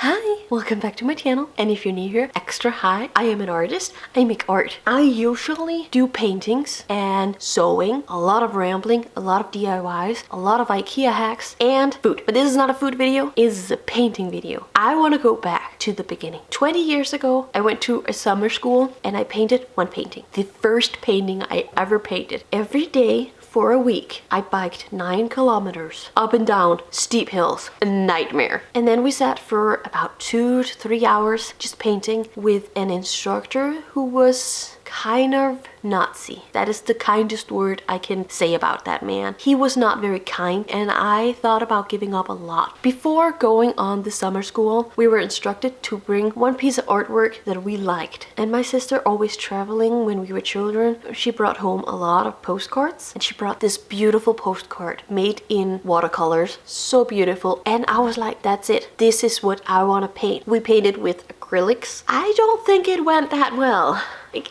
Hi, welcome back to my channel, and if you're new here, extra hi. I am an artist. I make art. I usually do paintings and sewing, a lot of rambling, a lot of DIYs, a lot of IKEA hacks, and food. But this is not a food video, this is a painting video. I want to go back to the beginning. 20 years ago, I went to a summer school and I painted one painting. The first painting I ever painted. Every day for a week, I biked 9 kilometers up and down steep hills. A nightmare. And then we sat for about 2 to 3 hours just painting with an instructor who was kind of Nazi. That is the kindest word I can say about that man. He was not very kind, and I thought about giving up a lot. Before going on the summer school, we were instructed to bring one piece of artwork that we liked. And my sister, always traveling when we were children, she brought home a lot of postcards, and she brought this beautiful postcard made in watercolors. So beautiful. And I was like, that's it. This is what I want to paint. We painted with acrylics. I don't think it went that well.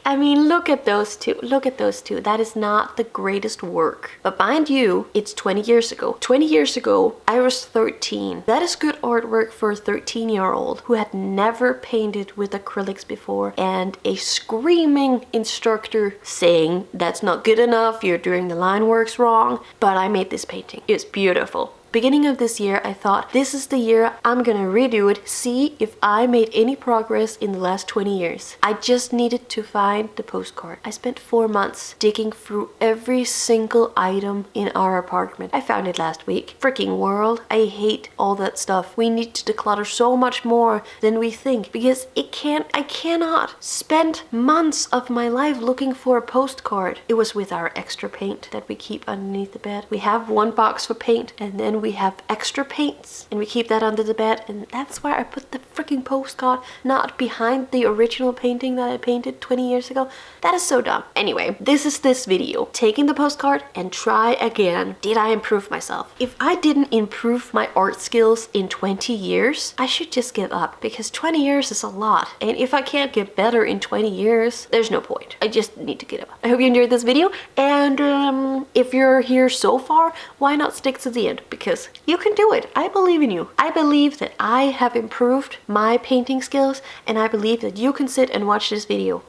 I mean, look at those two. Look at those two. That is not the greatest work. But mind you, it's 20 years ago. 20 years ago, I was 13. That is good artwork for a 13-year-old who had never painted with acrylics before, and a screaming instructor saying, that's not good enough, you're doing the line works wrong. But I made this painting. It's beautiful. Beginning of this year, I thought, this is the year I'm gonna redo it, see if I made any progress in the last 20 years. I just needed to find the postcard. I spent 4 months digging through every single item in our apartment. I found it last week. Freaking world, I hate all that stuff. We need to declutter so much more than we think, because I cannot spend months of my life looking for a postcard. It was with our extra paint that we keep underneath the bed. We have one box for paint, and then we have extra paints and we keep that under the bed, and that's where I put the freaking postcard, not behind the original painting that I painted 20 years ago. That is so dumb. Anyway, this is this video. Taking the postcard and try again. Did I improve myself? If I didn't improve my art skills in 20 years, I should just give up, because 20 years is a lot. And if I can't get better in 20 years, there's no point. I just need to give up. I hope you enjoyed this video, and if you're here so far, why not stick to the end? Because you can do it. I believe in you. I believe that I have improved my painting skills, and I believe that you can sit and watch this video.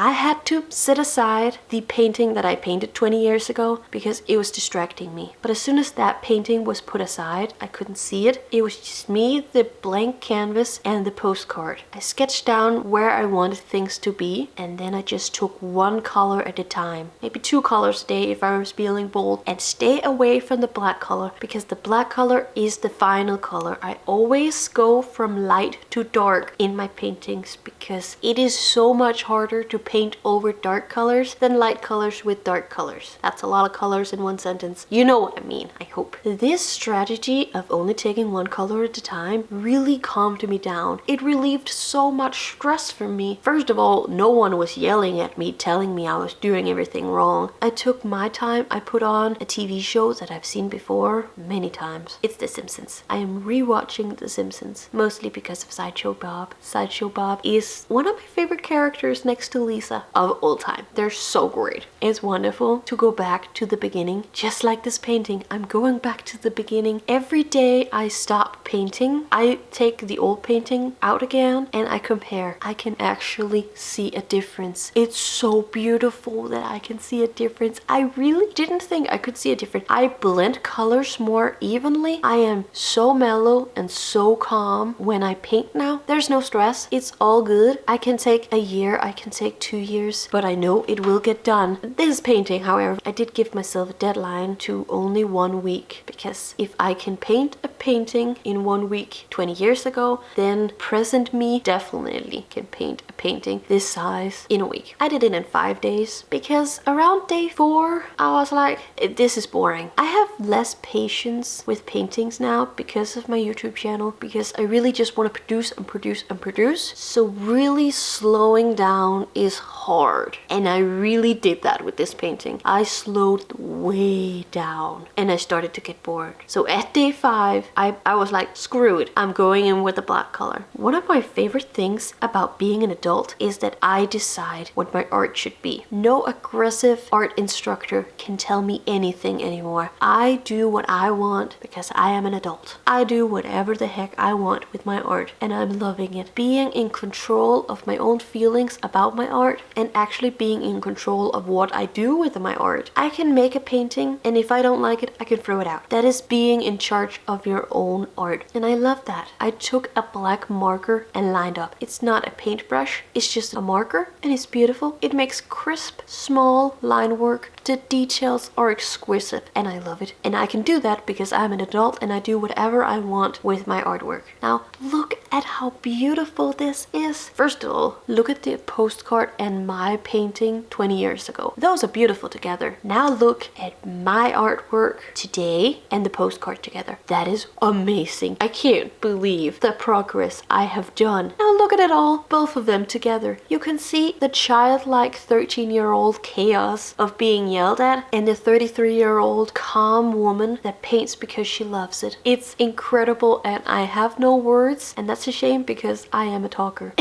I had to set aside the painting that I painted 20 years ago because it was distracting me. But as soon as that painting was put aside, I couldn't see it. It was just me, the blank canvas, and the postcard. I sketched down where I wanted things to be, and then I just took one color at a time. Maybe 2 colors a day if I was feeling bold, and stay away from the black color, because the black color is the final color. I always go from light to dark in my paintings because it is so much harder to paint over dark colors than light colors with dark colors. That's a lot of colors in one sentence. You know what I mean, I hope. This strategy of only taking one color at a time really calmed me down. It relieved so much stress from me. First of all, no one was yelling at me, telling me I was doing everything wrong. I took my time. I put on a TV show that I've seen before many times. It's The Simpsons. I am rewatching The Simpsons, mostly because of Sideshow Bob. Sideshow Bob is one of my favorite characters next to Lisa of all time. They're so great. It's wonderful to go back to the beginning. Just like this painting, I'm going back to the beginning. Every day I stop painting, I take the old painting out again and I compare. I can actually see a difference. It's so beautiful that I can see a difference. I really didn't think I could see a difference. I blend colors more evenly. I am so mellow and so calm when I paint now. There's no stress. It's all good. I can take a year, I can take 2 years, but I know it will get done. This painting, however, I did give myself a deadline to only 1 week, because if I can paint a painting in 1 week 20 years ago, then present me definitely can paint a painting this size in a week. I did it in 5 days, because around day 4 I was like, this is boring. I have less patience with paintings now because of my YouTube channel, because I really just want to produce and produce and produce. So really slowing down is hard. hard. And I really did that with this painting. I slowed way down and I started to get bored. So at day 5, I was like, screw it, I'm going in with the black color. One of my favorite things about being an adult is that I decide what my art should be. No aggressive art instructor can tell me anything anymore. I do what I want because I am an adult. I do whatever the heck I want with my art and I'm loving it. Being in control of my own feelings about my art and actually being in control of what I do with my art. I can make a painting and if I don't like it, I can throw it out. That is being in charge of your own art and I love that. I took a black marker and lined up. It's not a paintbrush, it's just a marker and it's beautiful. It makes crisp, small line work. The details are exquisite and I love it. And I can do that because I'm an adult and I do whatever I want with my artwork. Now look at how beautiful this is. First of all, look at the postcard and my painting 20 years ago. Those are beautiful together. Now look at my artwork today and the postcard together. That is amazing. I can't believe the progress I have done. Now look at it all, both of them together. You can see the childlike 13-year-old chaos of being yelled at and the 33-year-old calm woman that paints because she loves it. It's incredible and I have no words, and that's a shame because I am a talker.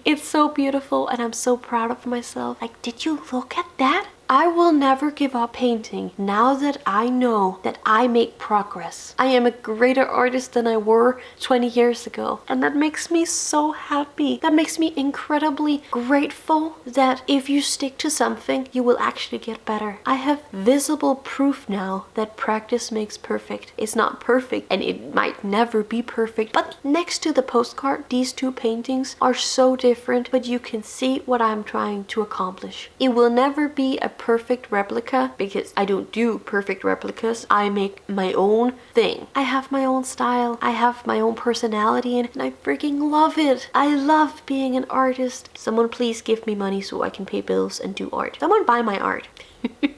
It's so beautiful and I'm so proud of myself. Like, did you look at that? I will never give up painting now that I know that I make progress. I am a greater artist than I were 20 years ago. And that makes me so happy. That makes me incredibly grateful that if you stick to something, you will actually get better. I have visible proof now that practice makes perfect. It's not perfect and it might never be perfect. But next to the postcard, these two paintings are so different, but you can see what I'm trying to accomplish. It will never be a perfect replica because I don't do perfect replicas. I make my own thing. I have my own style. I have my own personality and I freaking love it. I love being an artist. Someone please give me money so I can pay bills and do art. Someone buy my art.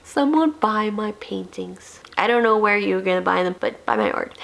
Someone buy my paintings. I don't know where you're gonna buy them, but buy my art.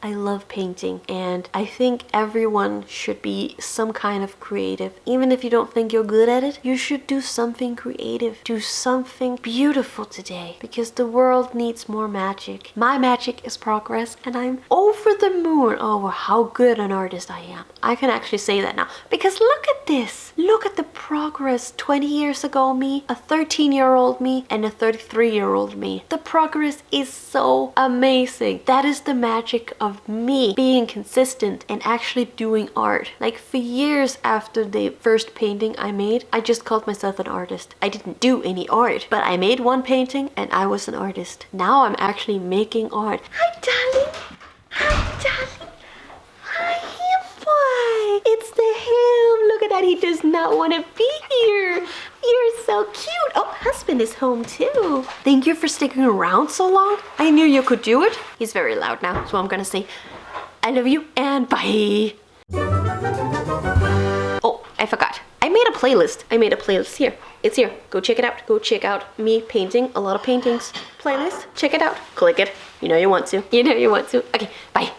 I love painting and I think everyone should be some kind of creative. Even if you don't think you're good at it, you should do something creative. Do something beautiful today because the world needs more magic. My magic is progress and I'm over the moon over how good an artist I am. I can actually say that now because look at this. Look at the progress. 20 years ago me, a 13-year-old me and a 33-year-old me. The progress is so amazing. That is the magic of me being consistent and actually doing art. Like for years after the first painting I made, I just called myself an artist. I didn't do any art, but I made one painting and I was an artist. Now I'm actually making art. Hi, darling. Hi, darling. Hi, boy. It's the him. Look at that. He does not want to be here. You're so cute. Oh, husband is home too. Thank you for sticking around so long. I knew you could do it. He's very loud now, so I'm gonna say I love you and bye. Oh, I forgot. I made a playlist. I made a playlist here. It's here. Go check it out. Go check out me painting a lot of paintings. Playlist. Check it out. Click it. You know you want to. You know you want to. Okay, bye.